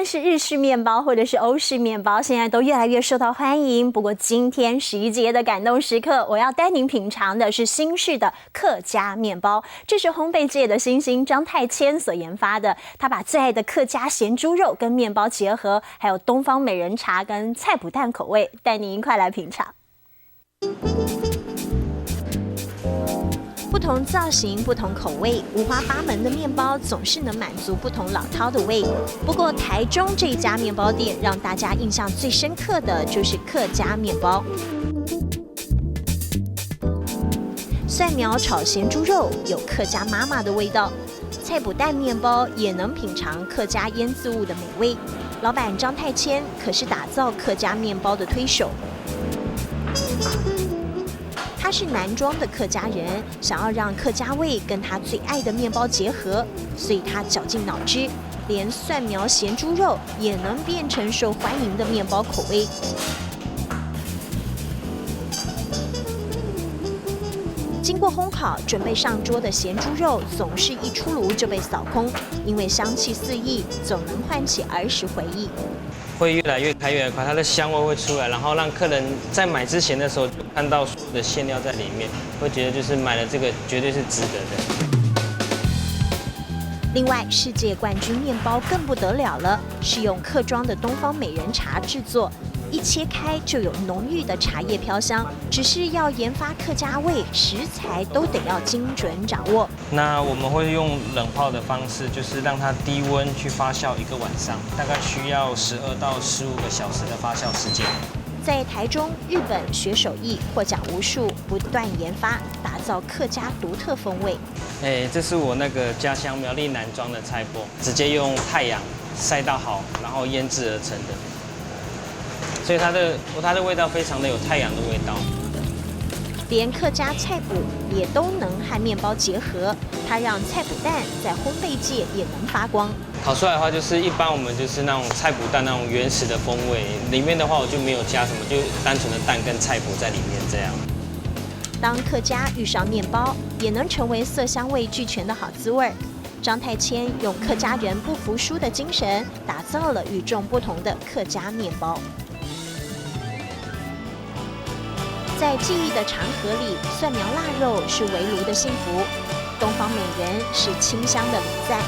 是日式面包或者是欧式面包，现在都越来越受到欢迎。不过今天11节的感动时刻，我要带您品尝的是新式的客家面包。这是烘焙界的新星张太谦所研发的，他把最爱的客家咸猪肉跟面包结合，还有东方美人茶跟菜脯蛋口味，带您一块来品尝。不同造型、不同口味、五花八门的面包，总是能满足不同老饕的胃。不过，台中这一家面包店让大家印象最深刻的就是客家面包。蒜苗炒咸猪肉有客家妈妈的味道，菜脯蛋面包也能品尝客家腌渍物的美味。老板张太谦可是打造客家面包的推手。他是南庄的客家人，想要让客家味跟他最爱的面包结合，所以他绞尽脑汁，连蒜苗咸猪肉也能变成受欢迎的面包口味。经过烘烤，准备上桌的咸猪肉总是一出炉就被扫空，因为香气四溢，总能唤起儿时回忆。会越来越开越快，它的香味会出来，然后让客人在买之前的时候就看到所有的馅料在里面，会觉得就是买了这个绝对是值得的。另外，世界冠军面包更不得了了，是用客庄的东方美人茶制作。一切开就有浓郁的茶叶飘香，只是要研发客家味，食材都得要精准掌握。那我们会用冷泡的方式，就是让它低温去发酵1个晚上，大概需要12到15个小时的发酵时间。在台中、日本学手艺，获奖无数，不断研发，打造客家独特风味。这是我那个家乡苗栗南庄的菜脯，直接用太阳晒到好，然后腌制而成的。所以它的味道非常的有太阳的味道，连客家菜脯也都能和面包结合，它让菜脯蛋在烘焙界也能发光。烤出来的话，就是一般我们就是那种菜脯蛋那种原始的风味，里面的话我就没有加什么，就单纯的蛋跟菜脯在里面这样。当客家遇上面包，也能成为色香味俱全的好滋味。张太谦用客家人不服输的精神，打造了与众不同的客家面包。在记忆的长河里，蒜苗腊肉是围炉的幸福，东方美人是清香的礼赞。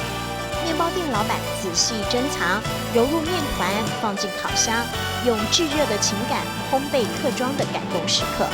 面包店老板仔细珍藏，揉入面团，放进烤箱，用炙热的情感烘焙客庄的感动时刻。